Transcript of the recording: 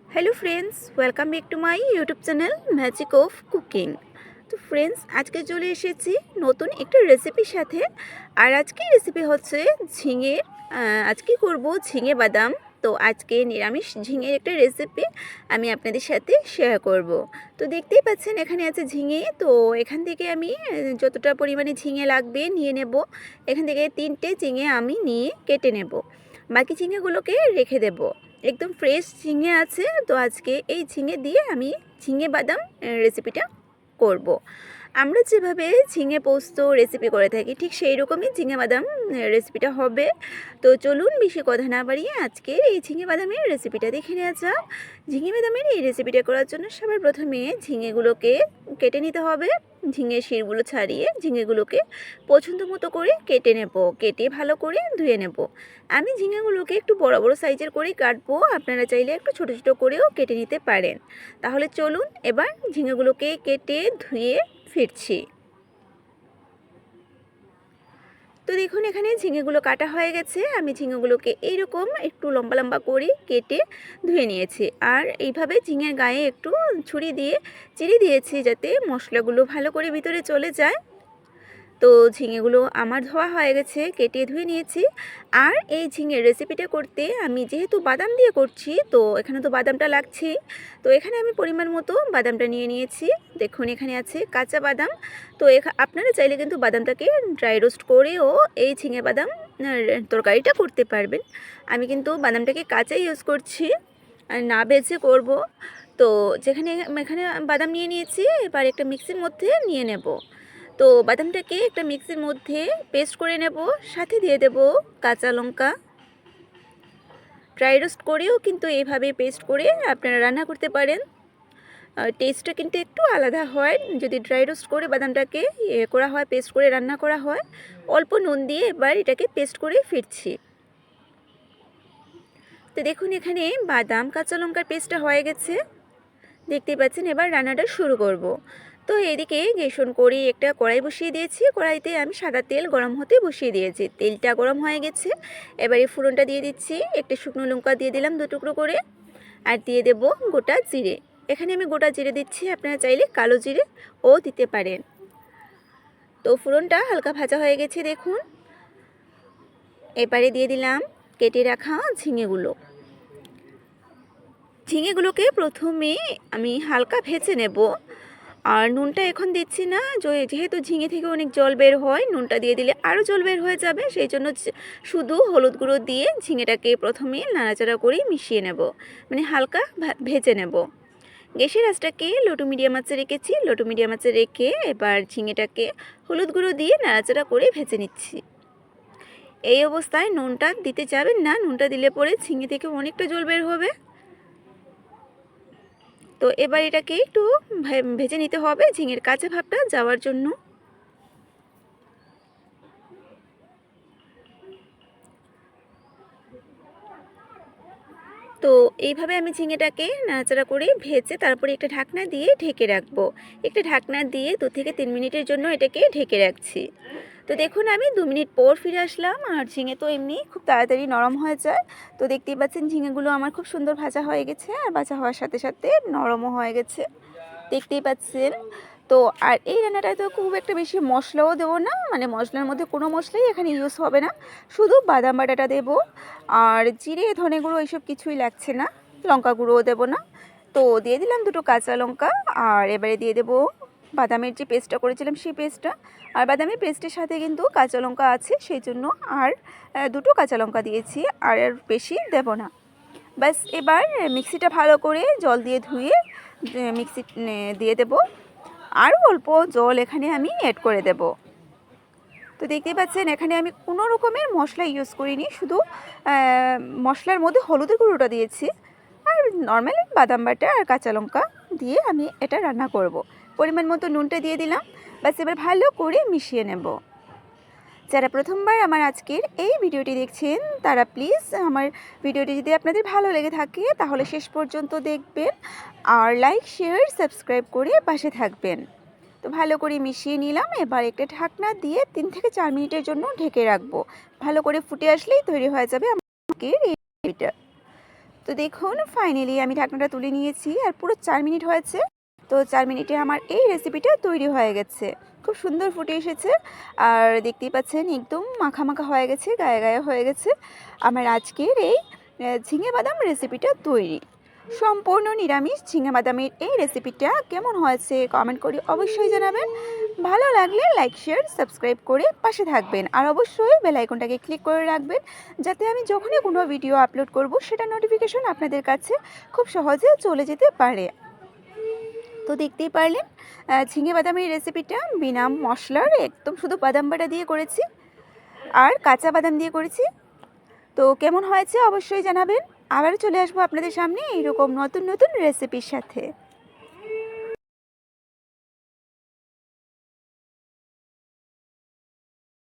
Hello friends, welcome back to my YouTube channel magic of cooking. तो friends, আজকে চলে এসেছি নতুন একটা রেসিপির সাথে। আর আজকের রেসিপি হচ্ছে ঝিঙের। আজকে করব ঝিঙে বাদাম। তো আজকে নিরামিষ ঝিঙের একটা রেসিপি আমি আপনাদের সাথে শেয়ার করব। তো দেখতেই পাচ্ছেন এখানে আছে ঝিঙে। তো এখান থেকে আমি যতটা পরিমাণে ঝিঙে লাগবে নিয়ে নেব। এখান থেকে 3টে ঝিঙে আমি নিয়ে কেটে নেব, বাকি ঝিঙেগুলোকে রেখে দেব। একদম ফ্রেশ ঝিঙে আছে। তো আজকে এই ঝিঙে দিয়ে আমি ঝিঙে বাদাম রেসিপিটা করব। আমরা যেভাবে ঝিঙে পোস্ত রেসিপি করে থাকি ঠিক সেই রকমই ঝিঙে বাদাম রেসিপিটা হবে। তো চলুন বেশি কথা না বাড়িয়ে আজকে এই ঝিঙে বাদামের রেসিপিটা দেখে নেওয়া যাক। ঝিঙে বাদামের এই রেসিপিটা করার জন্য সবার প্রথমে ঝিঙেগুলোকে কেটে নিতে হবে। ঝিঙের শিরগুলো ছাড়িয়ে ঝিঙেগুলোকে পছন্দ মতো করে কেটে নেব, কেটে ভালো করে ধুয়ে নেব। আমি ঝিঙেগুলোকে একটু বড় বড় সাইজের করেই কাটবো, আপনারা চাইলে একটু ছোট ছোট করেও কেটে নিতে পারেন। তাহলে চলুন এবার ঝিঙেগুলোকে কেটে ধুয়ে ফিরছি। তো দেখুন এখানে ঝিঙেগুলো কাটা হয়ে গেছে। আমি ঝিঙেগুলোকে এইরকম একটু লম্বা লম্বা করে কেটে ধুয়ে নিয়েছি। আর এইভাবে ঝিঙের গায়ে একটু ছুরি দিয়ে চিড়ে দিয়েছি যাতে মশলাগুলো ভালো করে ভিতরে চলে যায়। তো ঝিঙেগুলো আমার ধোয়া হয়ে গেছে, কেটে ধুয়ে নিয়েছি। আর এই ঝিঙের রেসিপিটা করতে আমি যেহেতু বাদাম দিয়ে করছি, তো এখানে তো বাদামটা লাগছেই। তো এখানে আমি পরিমাণ মতো বাদামটা নিয়ে নিয়েছি। দেখুন এখানে আছে কাঁচা বাদাম। তো আপনারা চাইলে কিন্তু বাদামটাকে ড্রাই রোস্ট করেও এই ঝিঙে বাদাম তরকারিটা করতে পারবেন। আমি কিন্তু বাদামটাকে কাঁচাই ইউজ করছি, আর না ভেজে করব। তো এখানে বাদাম নিয়ে নিয়েছি, এবার একটা মিক্সির মধ্যে নিয়ে নেব। তো বাদামটাকে একটা মিক্সির মধ্যে পেস্ট করে নেব, সাথে দিয়ে দেব কাঁচা লঙ্কা। ড্রাই রোস্ট করেও কিন্তু এইভাবে পেস্ট করে আপনারা রান্না করতে পারেন। টেস্টটা কিন্তু একটু আলাদা হয় যদি ড্রাই রোস্ট করে বাদামটাকে করা হয়, পেস্ট করে রান্না করা হয়। অল্প নুন দিয়ে এবার এটাকে পেস্ট করে ফিরছি। তো দেখুন এখানে বাদাম কাঁচা লঙ্কার পেস্টটা হয়ে গেছে, দেখতেই পাচ্ছেন। এবার রান্নাটা শুরু করব। তো এদিকে গ্যাস অন করে একটা কড়াই বসিয়ে দিয়েছি। কড়াইতে আমি সাদা তেল গরম হতে বসিয়ে দিয়েছি। তেলটা গরম হয়ে গেছে, এবারে ফোড়নটা দিয়ে দিচ্ছি। একটা শুকনো লঙ্কা দিয়ে দিলাম 2 টুকরো করে, আর দিয়ে দেব গোটা জিরে। এখানে আমি গোটা জিরে দিচ্ছি, আপনারা চাইলে কালো জিরে ও দিতে পারেন। তো ফোড়নটা হালকা ভাজা হয়ে গেছে দেখুন। এবারে দিয়ে দিলাম কেটে রাখা ঝিঙেগুলো। ঝিঙেগুলোকে প্রথমে আমি হালকা ভেজে নেব। আর নুনটা এখন দিচ্ছি না, যেহেতু ঝিঙে থেকে অনেক জল বের হয়, নুনটা দিয়ে দিলে আরও জল বের হয়ে যাবে। সেই জন্য শুধু হলুদ গুঁড়ো দিয়ে ঝিঙেটাকে প্রথমে নাড়াচাড়া করে মিশিয়ে নেব, মানে হালকা ভেজে নেব। গ্যাসের আঁচটাকে লো টু মিডিয়াম আঁচে রেখেছি। লো টু মিডিয়াম আঁচে রেখে এবার ঝিঙেটাকে হলুদ গুঁড়ো দিয়ে নাড়াচাড়া করে ভেজে নিচ্ছি। এই অবস্থায় নুনটা দিতে যাবেন না, নুনটা দিলে পরে ঝিঙে থেকে অনেকটা জল বের হবে। তো এবার এটাকে একটু ভেজে নিতে হবে ঝিঙের কাঁচা ভাবটা যাওয়ার জন্য। তো এইভাবে আমি ঝিঙেটাকে নাড়াচাড়া করে ভেজে তারপরে একটা ঢাকনা দিয়ে ঢেকে রাখবো। একটা ঢাকনা দিয়ে 2 থেকে 3 মিনিটের জন্য এটাকে ঢেকে রাখছি। তো দেখুন আমি 2 মিনিট পর ফিরে আসলাম। আর ঝিঙে তো এমনি খুব তাড়াতাড়ি নরম হয়ে যায়। তো দেখতেই পাচ্ছেন ঝিঙেগুলো আমার খুব সুন্দর ভাজা হয়ে গেছে, আর ভাজা হওয়ার সাথে সাথে নরমও হয়ে গেছে, দেখতেই পাচ্ছেন। তো আর এই রান্নাটায় তো খুব একটা বেশি মশলাও দেবো না, মানে মশলার মধ্যে কোনো মশলাই এখানে ইউজ হবে না, শুধু বাদাম বাটাটা দেবো। আর জিরে ধনে গুঁড়ো এইসব কিছুই লাগছে না, লঙ্কা গুঁড়োও দেবো না। তো দিয়ে দিলাম 2টো কাঁচা লঙ্কা। আর এবারে দিয়ে দেবো বাদামের যে পেস্টটা করেছিলাম সেই পেস্টটা। আর বাদামের পেস্টের সাথে কিন্তু কাঁচা লঙ্কা আছে, সেই জন্য আর 2টো কাঁচা লঙ্কা দিয়েছি, আর বেশি দেব না। ব্যাস এবার মিক্সিটা ভালো করে জল দিয়ে ধুয়ে মিক্সি দিয়ে দেব। আরও অল্প জল এখানে আমি অ্যাড করে দেব। তো দেখতেই পাচ্ছেন এখানে আমি কোনো রকমের মশলা ইউজ করিনি, শুধু মশলার মধ্যে হলুদের গুঁড়োটা দিয়েছি, আর নর্মালি বাদাম বাটা আর কাঁচা লঙ্কা দিয়ে আমি এটা রান্না করব। পরিমাণ মতো নুনটা দিয়ে দিলাম। ব্যাস এবার ভালো করে মিশিয়ে নেব। যারা প্রথমবার আমার আজকের এই ভিডিওটি দেখছেন তারা প্লিজ আমার ভিডিওটি যদি আপনাদের ভালো লেগে থাকে তাহলে শেষ পর্যন্ত দেখবেন, আর লাইক শেয়ার সাবস্ক্রাইব করে পাশে থাকবেন। তো ভালো করে মিশিয়ে নিলাম। এবার একটা ঢাকনা দিয়ে 3 থেকে 4 মিনিটের জন্য ঢেকে রাখবো। ভালো করে ফুটে আসলেই তৈরি হয়ে যাবে আমাদের এই রেসিপিটা। তো দেখুন ফাইনালি আমি ঢাকনাটা তুলে নিয়েছি আর পুরো 4 মিনিট হয়েছে। তো 4 মিনিটে আমার এই রেসিপিটা তৈরি হয়ে গেছে। খুব সুন্দর ফুটে এসেছে আর দেখতেই পাচ্ছেন একদম মাখা মাখা হয়ে গেছে, গায়ে গায়ে হয়ে গেছে আমার আজকের এই ঝিঙে বাদাম রেসিপিটা তৈরি। সম্পূর্ণ নিরামিষ ঝিঙে বাদামের এই রেসিপিটা কেমন হয়েছে কমেন্ট করে অবশ্যই জানাবেন। ভালো লাগলে লাইক শেয়ার সাবস্ক্রাইব করে পাশে থাকবেন আর অবশ্যই বেল আইকনটাকে ক্লিক করে রাখবেন, যাতে আমি যখনই কোনো ভিডিও আপলোড করব সেটা নোটিফিকেশন আপনাদের কাছে খুব সহজে চলে যেতে পারে। তো দেখতেই পারলেন ঝিঙে বাদামের রেসিপিটা বিনা মশলার একদম শুধু বাদাম বাটা দিয়ে করেছি আর কাঁচা বাদাম দিয়ে করেছি। তো কেমন হয়েছে অবশ্যই জানাবেন। আবারও চলে আসবো আপনাদের সামনে এইরকম নতুন নতুন রেসিপির সাথে।